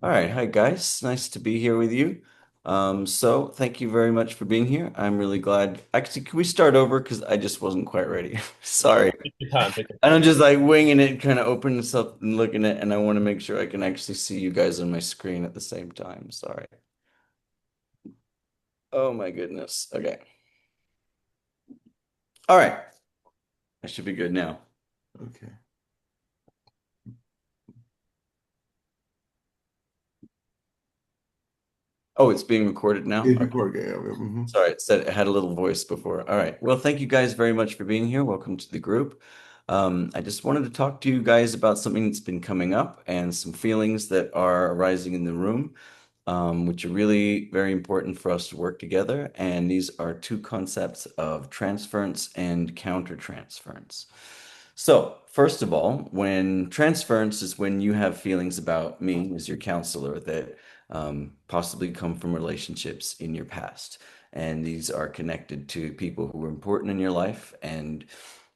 All right, hi guys. Nice to be here with you. So thank you very much for being here. I'm really glad. Actually, can we start over? Because I just wasn't quite ready. Sorry. Sure. Take your time. Take your And I'm time. just like winging it, kind of opening this up and looking at it, and I want to make sure I can actually see you guys on my screen at the same time. Sorry. Oh my goodness. Okay. All right. I should be good now. Okay. Oh, it's being recorded now? It's Okay. recorded. Yeah, yeah, Sorry, it said it had a little voice before. All right. Well, thank you guys very much for being here. Welcome to the group. I just wanted to talk to you guys about something that's been coming up and some feelings that are arising in the room, which are really very important for us to work together. And these are two concepts of transference and countertransference. So, first of all, when transference is when you have feelings about me as your counselor that possibly come from relationships in your past. And these are connected to people who were important in your life. And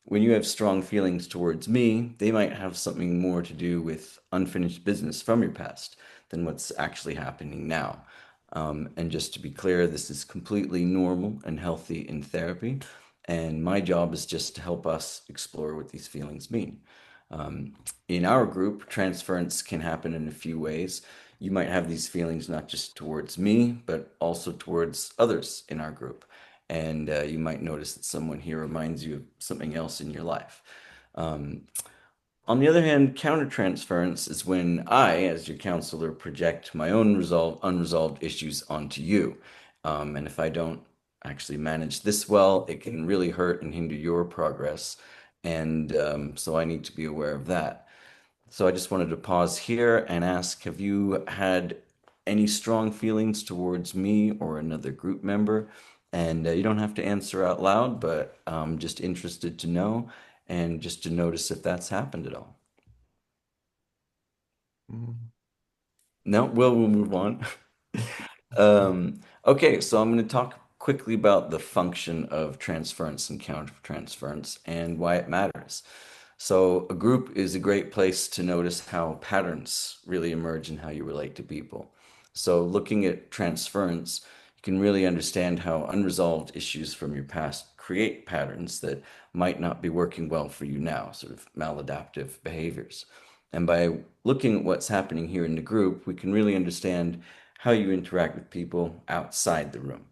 when you have strong feelings towards me, they might have something more to do with unfinished business from your past than what's actually happening now. And just to be clear, this is completely normal and healthy in therapy. And my job is just to help us explore what these feelings mean. Um, in our group, transference can happen in a few ways. You might have these feelings not just towards me, but also towards others in our group. And you might notice that someone here reminds you of something else in your life. Um, on the other hand, countertransference is when I, as your counselor, project my own unresolved issues onto you. And if I don't actually manage this well, it can really hurt and hinder your progress. And so I need to be aware of that. So I just wanted to pause here and ask, have you had any strong feelings towards me or another group member? And you don't have to answer out loud, but I'm just interested to know and just to notice if that's happened at all. mhm, No, well, we'll move on. Okay, so I'm going to talk quickly about the function of transference and countertransference and why it matters. So, a group is a great place to notice how patterns really emerge in how you relate to people. So, looking at transference, you can really understand how unresolved issues from your past create patterns that might not be working well for you now, sort of maladaptive behaviors. And by looking at what's happening here in the group, we can really understand how you interact with people outside the room.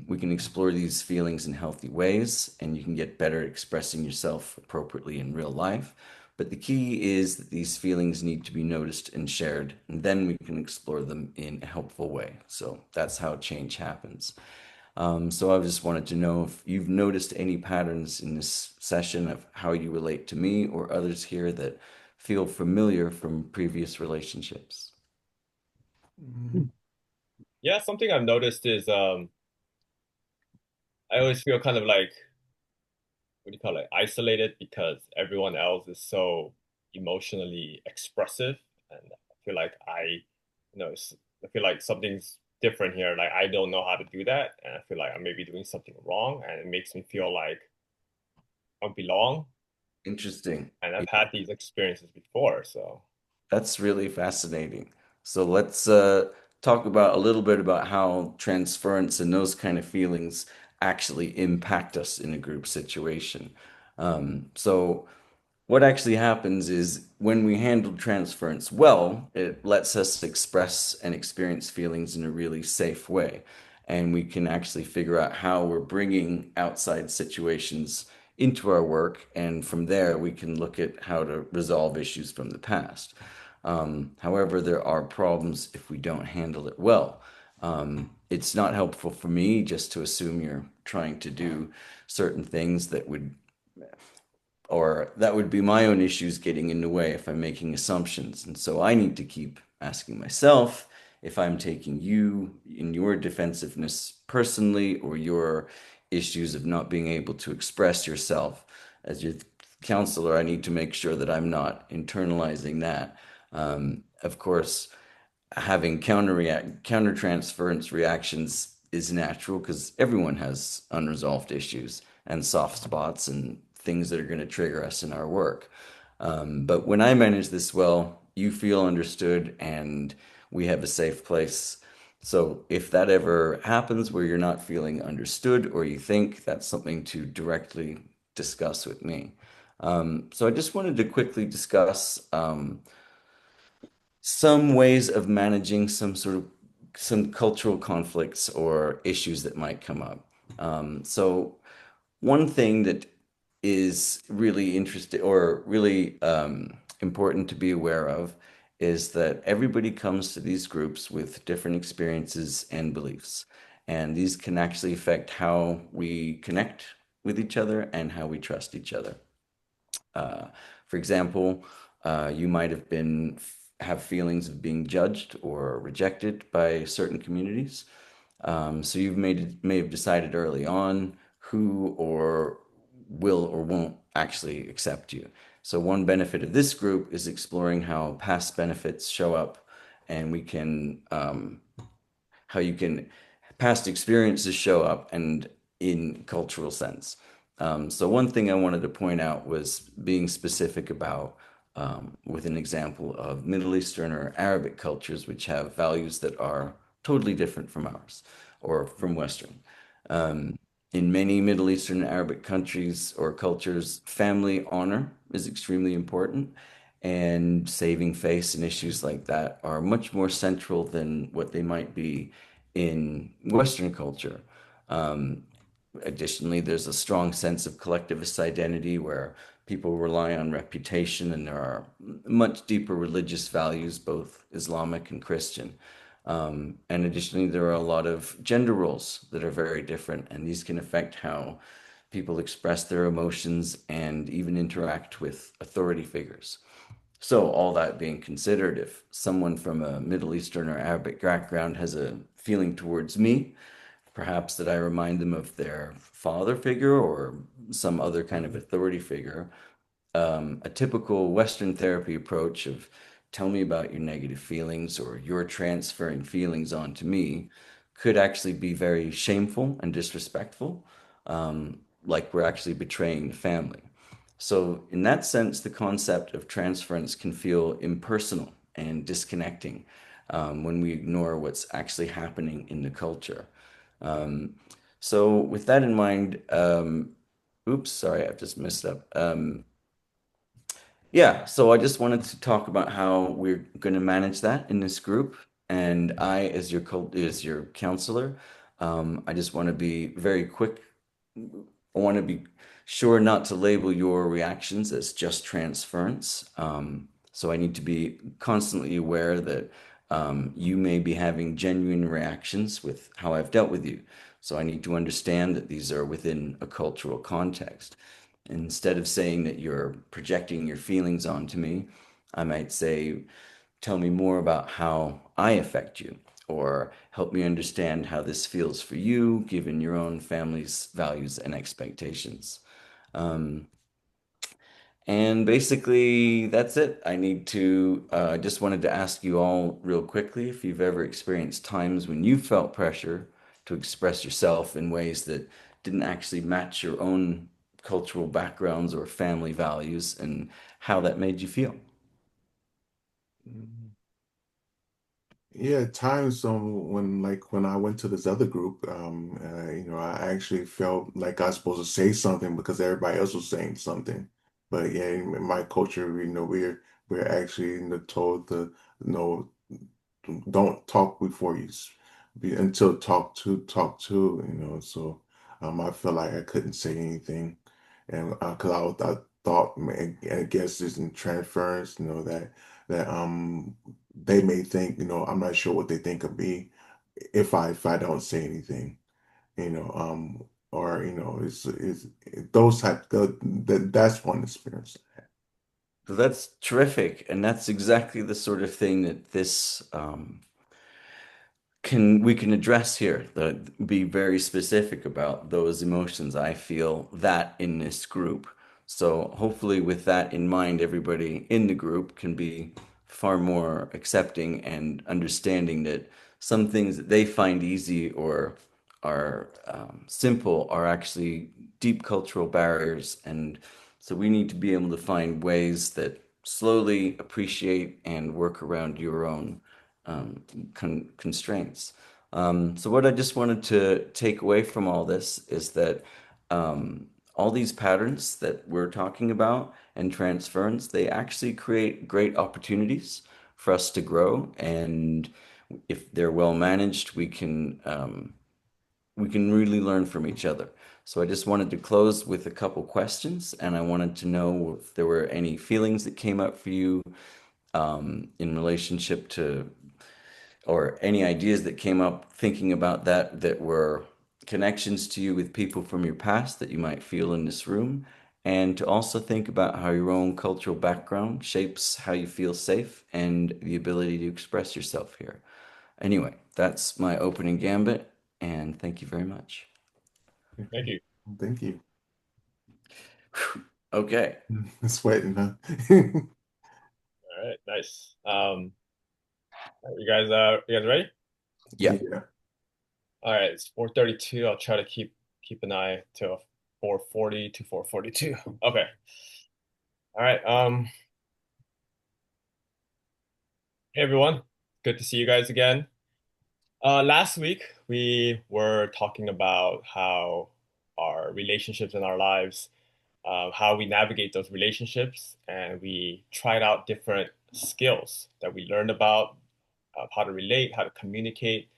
We can explore these feelings in healthy ways, and you can get better at expressing yourself appropriately in real life. But the key is that these feelings need to be noticed and shared, and then we can explore them in a helpful way. So that's how change happens. So I just wanted to know if you've noticed any patterns in this session of how you relate to me or others here that feel familiar from previous relationships. mhm, Yeah, something I've noticed is I always feel kind of like what do you call it, isolated because everyone else is so emotionally expressive, and I feel like I feel like something's different here. Like I don't know how to do that, and I feel like I may be doing something wrong, and it makes me feel like I don't belong. Interesting. And I've Yeah, had these experiences before, so that's really fascinating. So let's talk about a little bit about how transference and those kind of feelings actually impact us in a group situation. So what actually happens is when we handle transference well, it lets us express and experience feelings in a really safe way. And we can actually figure out how we're bringing outside situations into our work. And from there, we can look at how to resolve issues from the past. However, there are problems if we don't handle it well. It's not helpful for me just to assume you're trying to do certain things that would or that would be my own issues getting in the way if I'm making assumptions. And so I need to keep asking myself if I'm taking you in your defensiveness personally or your issues of not being able to express yourself as your counselor. I need to make sure that I'm not internalizing that. Of course, having countertransference reactions is natural because everyone has unresolved issues and soft spots and things that are going to trigger us in our work. But when I manage this well, you feel understood and we have a safe place. So if that ever happens where you're not feeling understood or you think that's something to directly discuss with me. So I just wanted to quickly discuss some ways of managing some cultural conflicts or issues that might come up. So one thing that is really interesting or really important to be aware of is that everybody comes to these groups with different experiences and beliefs. And these can actually affect how we connect with each other and how we trust each other. Uh, for example, you might have feelings of being judged or rejected by certain communities. So you've may have decided early on who or will or won't actually accept you. So one benefit of this group is exploring how past benefits show up, and we can how you can past experiences show up and in cultural sense. So one thing I wanted to point out was being specific about with an example of Middle Eastern or Arabic cultures, which have values that are totally different from ours or from Western. In many Middle Eastern and Arabic countries or cultures, family honor is extremely important, and saving face and issues like that are much more central than what they might be in Western culture. Um, Additionally, there's a strong sense of collectivist identity where people rely on reputation, and there are much deeper religious values, both Islamic and Christian. And additionally, there are a lot of gender roles that are very different, and these can affect how people express their emotions and even interact with authority figures. So, all that being considered, if someone from a Middle Eastern or Arabic background has a feeling towards me, perhaps that I remind them of their father figure or some other kind of authority figure. A typical Western therapy approach of tell me about your negative feelings or you're transferring feelings onto me could actually be very shameful and disrespectful, like we're actually betraying the family. So, in that sense, the concept of transference can feel impersonal and disconnecting when we ignore what's actually happening in the culture. Um, so, with that in mind, oops, sorry, I've just messed up. Yeah, so I just wanted to talk about how we're going to manage that in this group. And I, as your counselor, I just want to be very quick. I want to be sure not to label your reactions as just transference. So I need to be constantly aware that you may be having genuine reactions with how I've dealt with you. So I need to understand that these are within a cultural context. Instead of saying that you're projecting your feelings onto me, I might say, tell me more about how I affect you, or help me understand how this feels for you, given your own family's values and expectations. Um, and basically, that's it. Just wanted to ask you all real quickly if you've ever experienced times when you felt pressure to express yourself in ways that didn't actually match your own cultural backgrounds or family values, and how that made you feel. Mm. Yeah, at times when I went to this other group, I actually felt like I was supposed to say something because everybody else was saying something. But yeah, in my culture, we're actually told to you know don't talk before until talk to, so I felt like I couldn't say anything, and because I thought, man, and I guess it's in transference, that they may think, I'm not sure what they think of me if I don't say anything, or it's those that's one experience. So that's terrific, and that's exactly the sort of thing that this can we can address here, that be very specific about those emotions. I feel that in this group. So hopefully with that in mind, everybody in the group can be far more accepting and understanding that some things that they find easy or are simple are actually deep cultural barriers. And so we need to be able to find ways that slowly appreciate and work around your own constraints. So what I just wanted to take away from all this is that all these patterns that we're talking about and transference, they actually create great opportunities for us to grow. And if they're well managed, we can really learn from each other. So I just wanted to close with a couple questions, and I wanted to know if there were any feelings that came up for you in relationship to, or any ideas that came up thinking about that that were connections to you with people from your past that you might feel in this room, and to also think about how your own cultural background shapes how you feel safe and the ability to express yourself here. Anyway, that's my opening gambit, and thank you very much. Thank you. Thank you. Okay. Sweating, huh? All right, nice. You guys ready? Yeah. Yeah. All right, it's 4:32. I'll try to keep an eye till 4:40 to 4:42. Okay. All right. Hey everyone. Good to see you guys again. Last week we were talking about how our relationships in our lives, how we navigate those relationships, and we tried out different skills that we learned about, how to relate, how to communicate,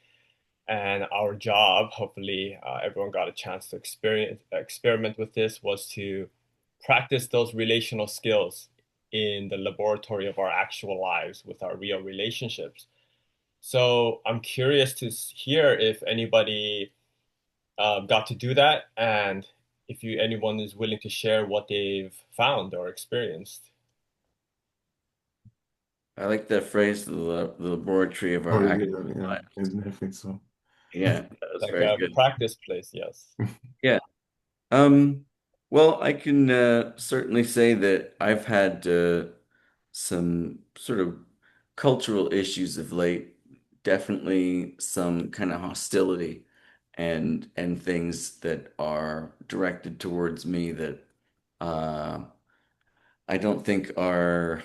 and our job, hopefully everyone got a chance to experiment with this, was to practice those relational skills in the laboratory of our actual lives with our real relationships. So I'm curious to hear if anybody got to do that, and if anyone is willing to share what they've found or experienced. I like that phrase, the laboratory of Oh our actual yeah, yeah. I lives. think so. Yeah, that was Like very a good. practice place, yes. Yeah. Um, well, I can certainly say that I've had some sort of cultural issues of late, definitely some kind of hostility and things that are directed towards me that uh, I don't think are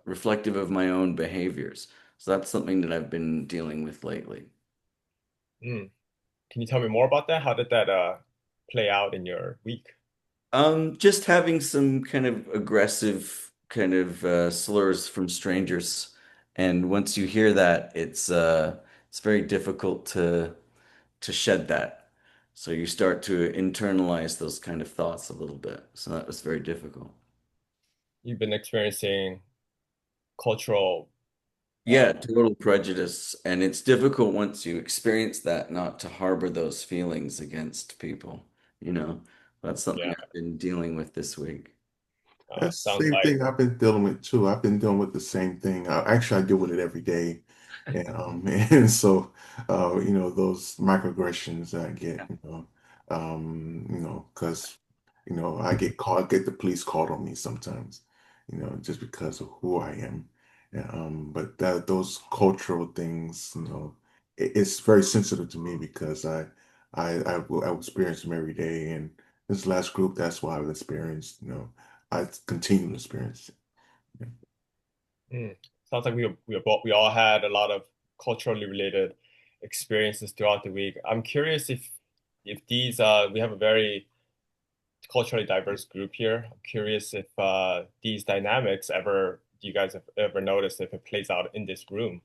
reflective of my own behaviors. So that's something that I've been dealing with lately. Mm. Can you tell me more about that? How did that play out in your week? Just having some kind of aggressive kind of slurs from strangers, and once you hear that, it's very difficult to shed that. So you start to internalize those kind of thoughts a little bit. So that was very difficult. You've been experiencing cultural, Yeah, total prejudice. And it's difficult once you experience that not to harbor those feelings against people, you know. That's something yeah, I've been dealing with this week. That's the sounds same like thing I've been dealing with too. I've been dealing with the same thing. Actually, I deal with it every day, and and so those microaggressions I get, because I get the police called on me sometimes, just because of who I am. And, but those cultural things, it's very sensitive to me because I experience them every day, and this last group, that's what I've experienced. I continue to experience it. Yeah. mm, sounds like we all had a lot of culturally related experiences throughout the week. I'm curious if these we have a very culturally diverse group here. I'm curious if these dynamics ever do you guys have ever noticed if it plays out in this room?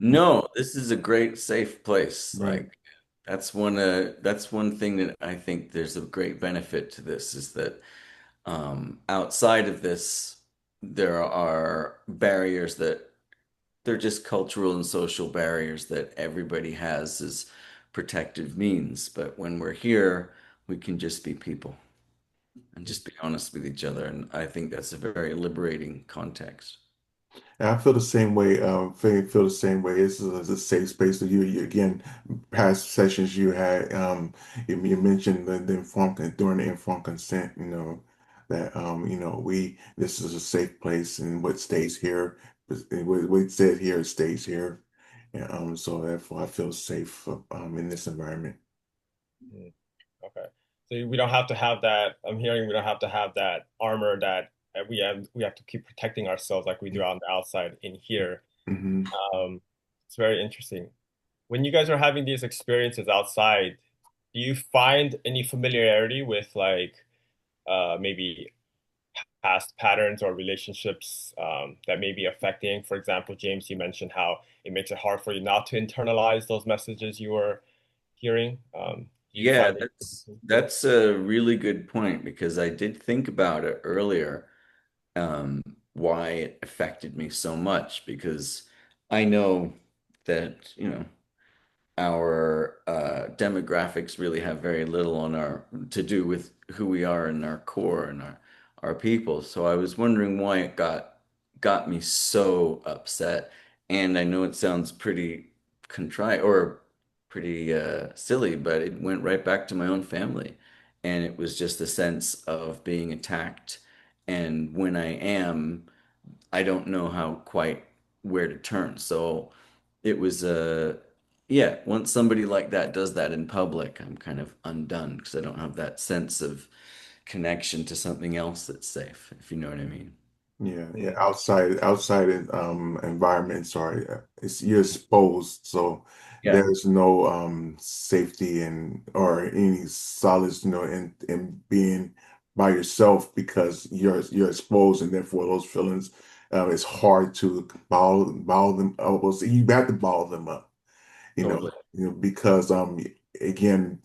No, this is a great safe place. Right. Like that's one thing that I think there's a great benefit to this is that outside of this there are barriers that they're just cultural and social barriers that everybody has as protective means. But when we're here, we can just be people and just be honest with each other. And I think that's a very liberating context. And I feel the same way. Feel the same way. This is a safe space. So you again, past sessions you had. You mentioned the informed during the informed consent. That we this is a safe place, and what stays here, what said here stays here. And so therefore, I feel safe in this environment. Mm, okay. So we don't have to have that. I'm hearing we don't have to have that armor that we have to keep protecting ourselves like we do on the outside in here. Hmm. Um, it's very interesting. When you guys are having these experiences outside, do you find any familiarity with like maybe past patterns or relationships that may be affecting? For example, James, you mentioned how it makes it hard for you not to internalize those messages you were hearing. Do you Yeah, find it? that's a really good point because I did think about it earlier, why it affected me so much because I know that, our demographics really have very little on our to do with who we are and our core and our people. So I was wondering why it got me so upset. And I know it sounds pretty contrite or pretty silly, but it went right back to my own family. And it was just a sense of being attacked. And when I am, I don't know how quite where to turn. So it was yeah, once somebody like that does that in public, I'm kind of undone because I don't have that sense of connection to something else that's safe, if you know what I mean. Yeah, yeah. Mm, Outside environments are it's you're exposed, so Yeah, there's no safety and or any solace, in being by yourself because you're exposed, and therefore those feelings, it's hard to bottle them up. Well, so you have to bottle them up, totally. because again,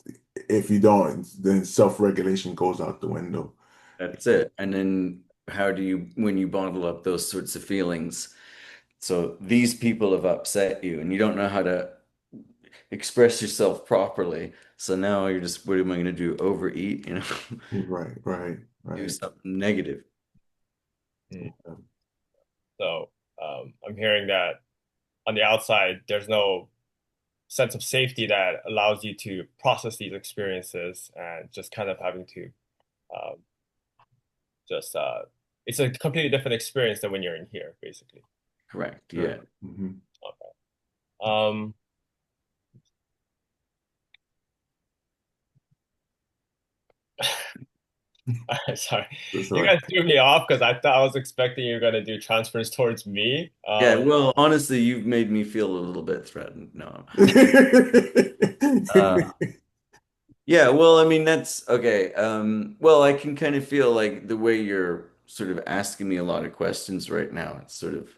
if you don't, then self-regulation goes out the window. That's it. And then how do you, when you bottle up those sorts of feelings? So these people have upset you and you don't know how to express yourself properly. So now you're just, what am I going to do? Overeat, Right, right, do right. something negative. mm. So I'm hearing that on the outside, there's no sense of safety that allows you to process these experiences and just kind of having to um, just it's a completely different experience than when you're in here, basically. Correct. Right. Yeah. Hmm. Okay. Um, sorry, That's you right. guys threw me off because I thought I was expecting you were gonna do transfers towards me. Yeah, well, honestly, you've made me feel a little bit threatened. No. Uh, yeah, well, I mean, that's okay. Well, I can kind of feel like the way you're sort of asking me a lot of questions right now, it's sort of,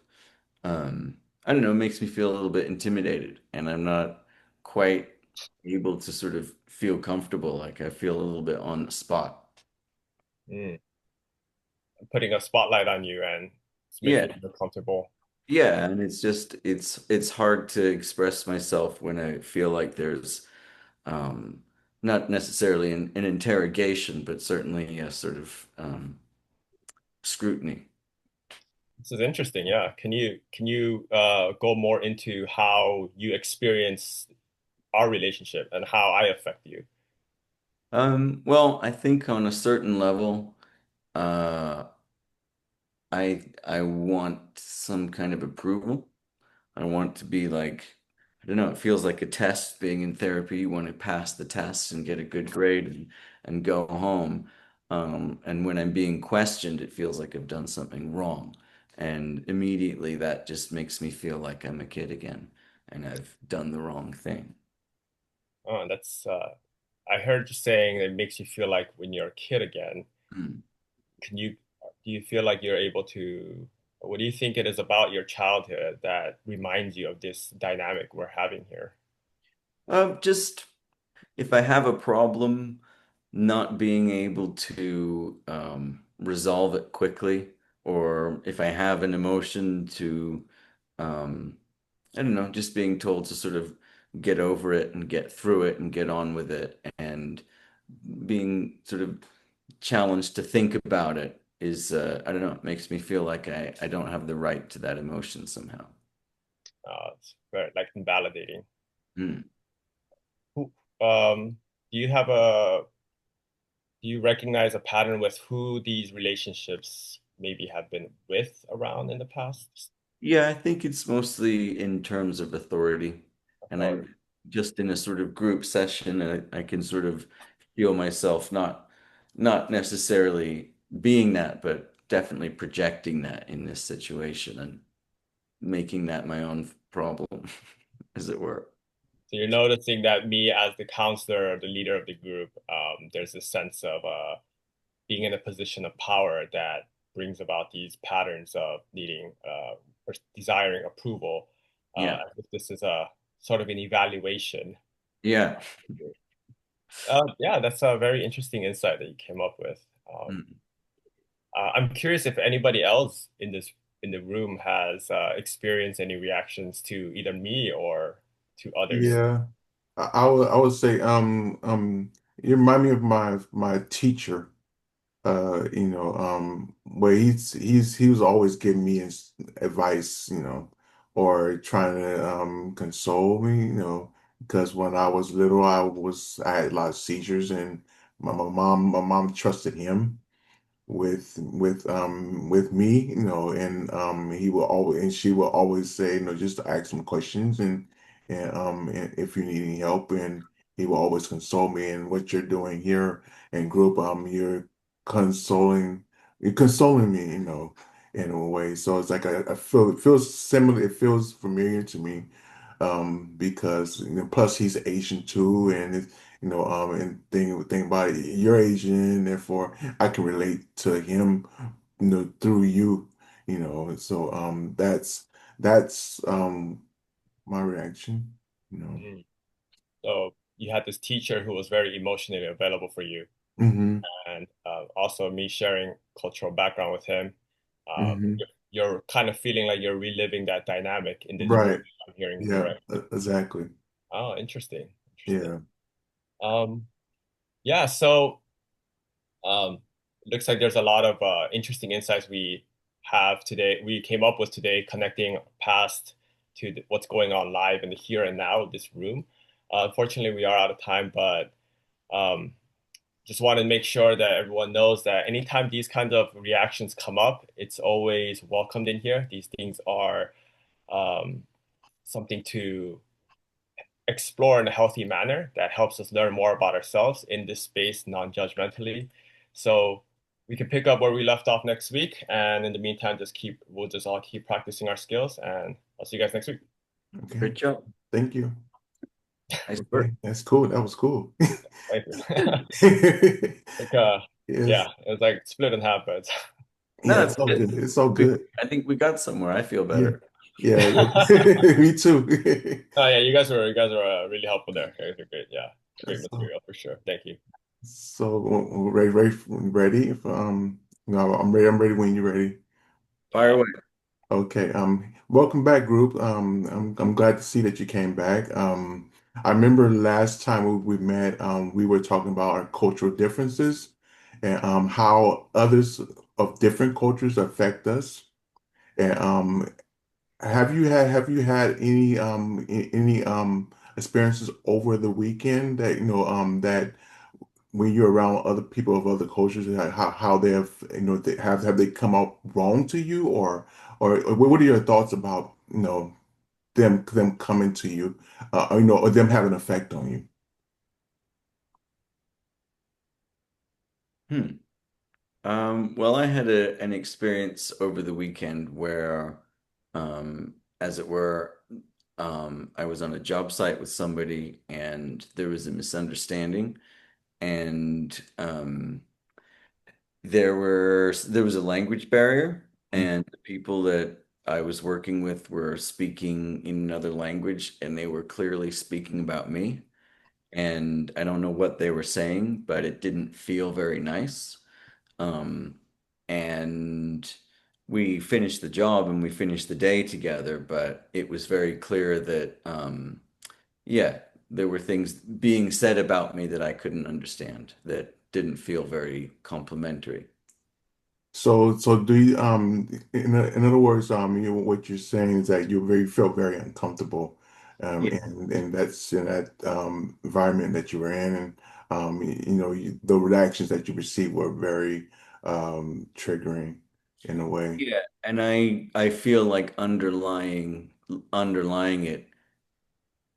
I don't know, makes me feel a little bit intimidated, and I'm not quite able to sort of feel comfortable. Like I feel a little bit on the spot. mm, putting a spotlight on you and it's making Yeah. you uncomfortable. Yeah, and it's just it's hard to express myself when I feel like there's not necessarily an interrogation, but certainly a sort of scrutiny. This is interesting. Yeah. Can you go more into how you experience our relationship and how I affect you? Well, I think on a certain level, uh, I want some kind of approval. I want to be like, I don't know, it feels like a test being in therapy. You want to pass the test and get a good grade and go home. And when I'm being questioned, it feels like I've done something wrong. And immediately that just makes me feel like I'm a kid again and I've done the wrong thing. Oh, that's I heard you saying it makes you feel like when you're a kid again. Hmm. Can you do you feel like you're able to what do you think it is about your childhood that reminds you of this dynamic we're having here? Just if I have a problem, not being able to resolve it quickly, or if I have an emotion to, um, I don't know, just being told to sort of get over it and get through it and get on with it, and being sort of challenged to think about it is, I don't know, it makes me feel like I don't have the right to that emotion somehow. It's very like invalidating. Hmm. Who, do you have a do you recognize a pattern with who these relationships maybe have been with around in the past? Yeah, I think it's mostly in terms of authority. And Authority. I'm just in a sort of group session and I can sort of feel myself not necessarily being that, but definitely projecting that in this situation and making that my own problem, as it were. So you're noticing that me as the counselor or the leader of the group, there's a sense of being in a position of power that brings about these patterns of needing or desiring approval. Yeah. As if this is a sort of an evaluation. Yeah. Yeah, that's a very interesting insight that you came up with. Mm. I'm curious if anybody else in the room has experienced any reactions to either me or to others. Yeah. I would say you remind me of my teacher. Where he was always giving me advice, or trying to console me, because when I was little, I had a lot of seizures, and my mom trusted him with me, and he will always and she will always say, just to ask him questions, and if you need any help, and he will always console me. And what you're doing here in group, you're consoling me, in a way. So it's like I feel it feels similar, it feels familiar to me, because plus he's Asian too, and and think about it, you're Asian, therefore I can relate to him, through you, so that's my reaction, you know. Mm. So you had this teacher who was very emotionally available for you, Hmm. and also me sharing cultural background with him. Hmm. You're kind of feeling like you're reliving that dynamic in this room. Right. I'm hearing Yeah, correct. exactly. Oh, interesting. Interesting. Yeah. Um, yeah, so Um, looks like there's a lot of interesting insights we have today. We came up with today, connecting past to what's going on live in the here and now of this room. Unfortunately, we are out of time, but um, just want to make sure that everyone knows that anytime these kinds of reactions come up, it's always welcomed in here. These things are um, something to explore in a healthy manner that helps us learn more about ourselves in this space non-judgmentally. So we can pick up where we left off next week. And in the meantime, we'll just all keep practicing our skills. And I'll see you guys next week. Okay. Great job. Thank you. Nice work. Okay, that's cool. That was cool. Thank you. like, Yes. yeah, it was like split in half, but No, Yeah, it's that's all good. good. It's all We, good. I think we got somewhere. I feel Yeah. better. Yeah. Me too. oh yeah, you guys were really helpful there. You guys are great. Yeah, great So, material for sure. Thank you. so ready for, no, I'm ready when you're ready. Fire away. Okay, welcome back, group. I'm glad to see that you came back. I remember last time we met, we were talking about our cultural differences, and how others of different cultures affect us. And have you had any experiences over the weekend that that when you're around other people of other cultures, how they have, have they come out wrong to you, or what are your thoughts about, them coming to you, or them having an effect on you? Hmm. Well, I had an experience over the weekend where, as it were, I was on a job site with somebody and there was a misunderstanding, and there was a language barrier, and the people that I was working with were speaking in another language, and they were clearly speaking about me. And I don't know what they were saying, but it didn't feel very nice. Um, and we finished the job and we finished the day together, but it was very clear that, yeah, there were things being said about me that I couldn't understand, that didn't feel very complimentary. So do you, in other words, what you're saying is that you felt very uncomfortable, Yeah, and that's in that environment that you were in, and the reactions that you received were very triggering in a way. yeah, and I feel like underlying it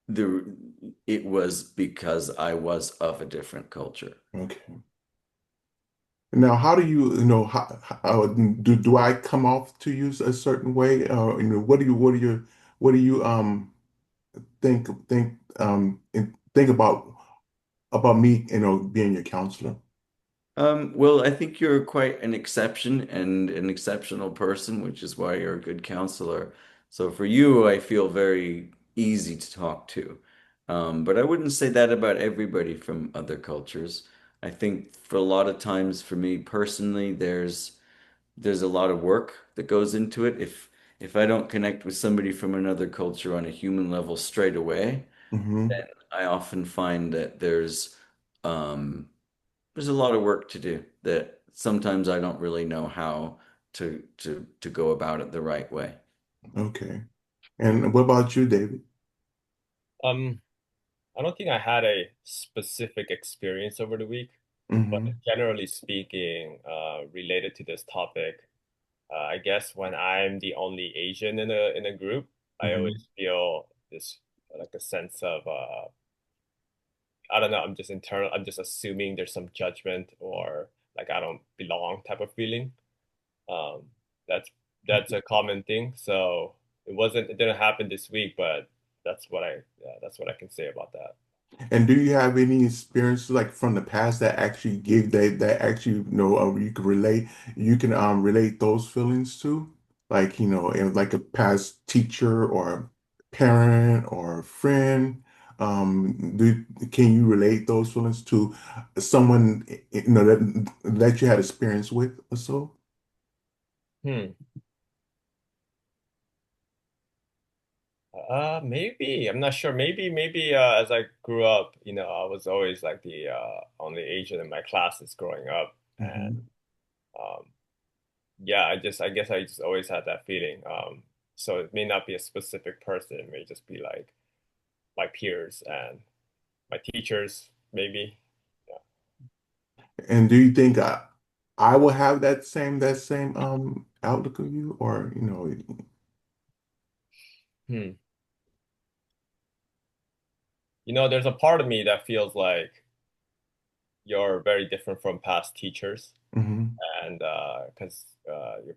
the it was because I was of a different culture. Okay. Now, how do you, do I come off to you a certain way? What do you think about me, being your counselor? Well, I think you're quite an exception and an exceptional person, which is why you're a good counselor. So for you, I feel very easy to talk to. But I wouldn't say that about everybody from other cultures. I think for a lot of times, for me personally, there's a lot of work that goes into it. If I don't connect with somebody from another culture on a human level straight away, Hmm. then I often find that um, there's a lot of work to do that sometimes I don't really know how to go about it the right way. Okay. And what about you, David? Um, I don't think I had a specific experience over the week, but Hmm. generally speaking, related to this topic, I guess when I'm the only Asian in a group, I Hmm. always feel this like a sense of I don't know, I'm just internal, I'm just assuming there's some judgment or like I don't belong type of feeling. Um, that's that's a common thing. So it didn't happen this week, but that's what I can say about that. And do you have any experiences like from the past that actually give that actually you can relate those feelings to, like in like a past teacher or parent or friend? Can you relate those feelings to someone that you had experience with or so? Hmm. Maybe I'm not sure. Maybe as I grew up, I was always like the only Asian in my classes growing up, and Hmm. um, yeah, I guess I just always had that feeling. So it may not be a specific person. It may just be like my peers and my teachers, maybe. Yeah. And do you think I will have that same outlook of you, or Hmm. There's a part of me that feels like you're very different from past teachers, hmm and because you're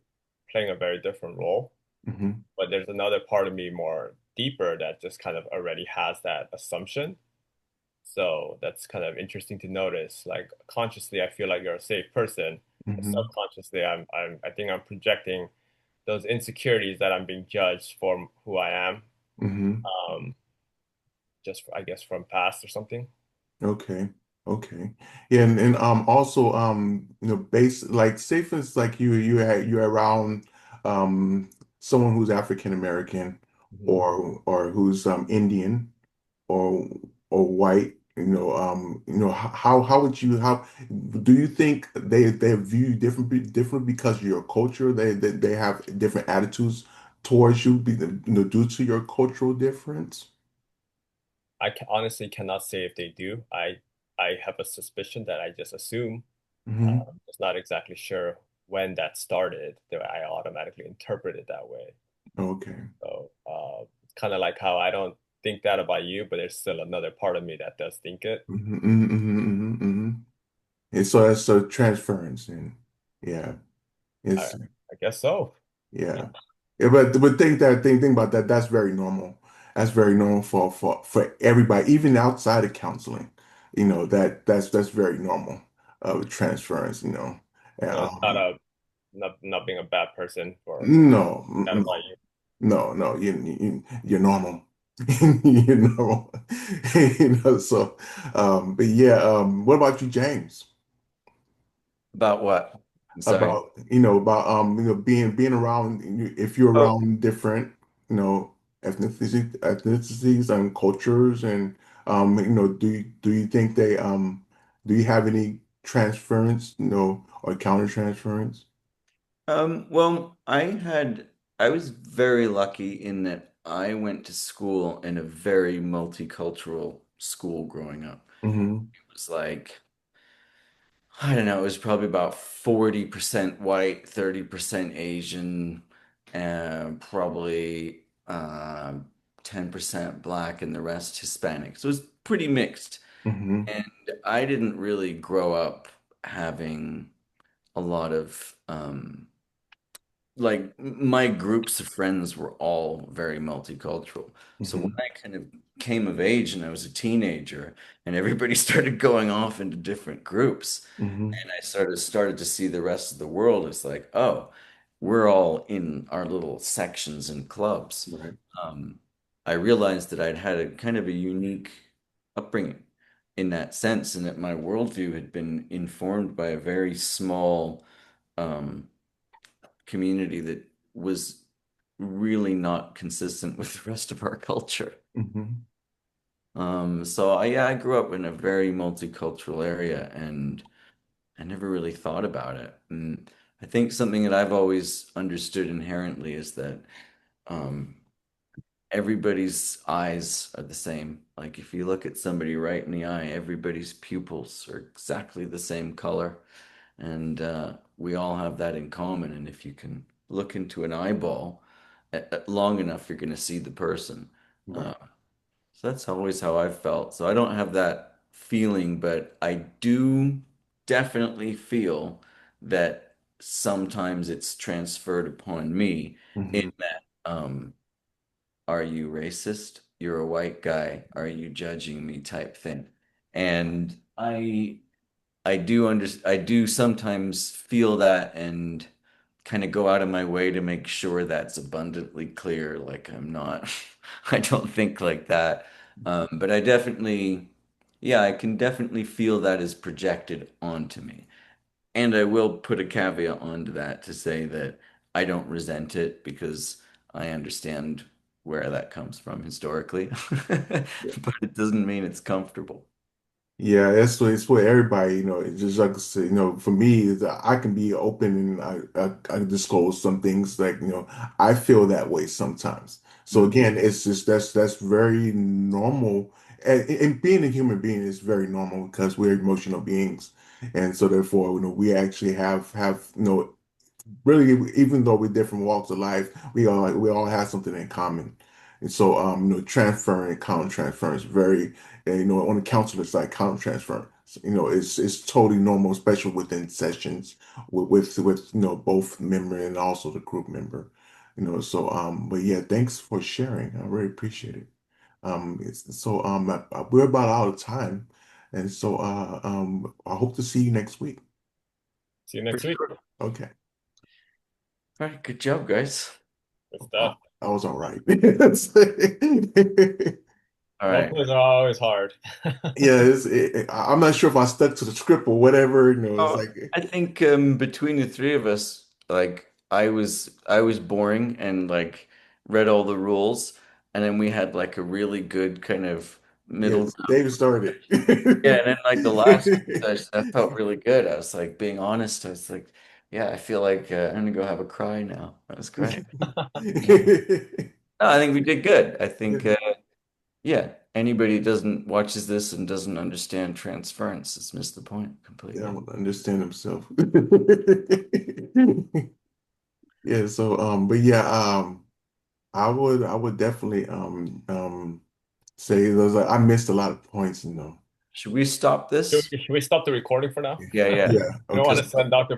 playing a very different role. hmm But there's another part of me more deeper that just kind of already has that assumption. So that's kind of interesting to notice. Like consciously, I feel like you're a safe person, but hmm subconsciously, I think I'm projecting those insecurities that I'm being judged for who I am, hmm um, just I guess from past or something. Okay. Okay. Yeah, and also base like say for instance like you're around um someone who's African American Mhm. or who's Indian or white, how would you how do you think they view you different because of your culture? They have different attitudes towards you, due to your cultural difference? Honestly cannot say if they do. I have a suspicion that I just assume. Hmm. Just not exactly sure when that started. That I automatically interpret it that way. Okay. So it's kind of like how I don't think that about you, but there's still another part of me that does think it. And so that's a transference, and yeah, I, it's I guess so. yeah, yeah. But think about that. That's very normal. That's very normal for everybody, even outside of counseling. That's very normal. Transference. And, So it's not a not being a bad person for no, that about no, you. no. You're normal. You're normal. So, but yeah. What about you, James? About what? I'm sorry. About being around if you're Oh, around different ethnicities and cultures and do you think do you have any transference or counter transference? well, I was very lucky in that I went to school in a very multicultural school growing up. Hmm. It was like, I don't know, it was probably about 40% white, 30% Asian, and probably 10% black and the rest Hispanic. So it was pretty mixed. Hmm. And I didn't really grow up having a lot of like my groups of friends were all very multicultural. So when Hmm. I kind of came of age and I was a teenager and everybody started going off into different groups Hmm. and I started to see the rest of the world, it's like, oh, we're all in our little sections and clubs. Right. Um, I realized that I'd had a kind of a unique upbringing in that sense, and that my worldview had been informed by a very small um, community that was really not consistent with the rest of our culture. Hmm. Yeah, I grew up in a very multicultural area and I never really thought about it. And I think something that I've always understood inherently is that um, everybody's eyes are the same. Like if you look at somebody right in the eye, everybody's pupils are exactly the same color. And we all have that in common. And if you can look into an eyeball long enough, you're going to see the person. Right. Uh, so that's always how I've felt. So I don't have that feeling, but I do definitely feel that sometimes it's transferred upon me in Hmm. that, are you racist? You're a white guy. Are you judging me type thing? And I do sometimes feel that and kind of go out of my way to make sure that's abundantly clear. Like I'm not, I don't think like that. But I definitely, yeah, I can definitely feel that is projected onto me. And I will put a caveat onto that to say that I don't resent it because I understand where that comes from historically. But it doesn't mean it's comfortable. Yeah, it's for everybody, it's just like I said, for me, I can be open and I disclose some things like, I feel that way sometimes. So Mhm. again, it's just that's very normal. And being a human being is very normal because we're emotional beings. And so therefore, we actually have, really, even though we're different walks of life, we all have something in common. And so, transferring and counter transference very, on the counselor side, counter transference, it's totally normal, especially within sessions with both member and also the group member. So but yeah, thanks for sharing. I really appreciate it. We're about out of time, and so I hope to see you next week. See you For next week. sure. Okay. All right, good job, guys. Good I, stuff. I was all right. All Role right. plays are always hard. Yeah, I'm not sure if I stuck to the script or whatever. It's Oh, like, I think between the three of us, like I was boring and like read all the rules, and then we had like a really good kind of middle yes, David ground. started. Yeah, and then like the last one, I felt really good. I was like being honest. I was like, yeah, I feel like I'm gonna go have a cry now. That was great. No, I think we did good. I think Yeah, yeah, anybody who doesn't watches this and doesn't understand transference has missed the point I completely. don't understand himself. Yeah, so but yeah, I would definitely say those I missed a lot of points, Should we stop Should this? we stop the recording for now? Yeah, yeah. Yeah, I don't want okay. to send Dr.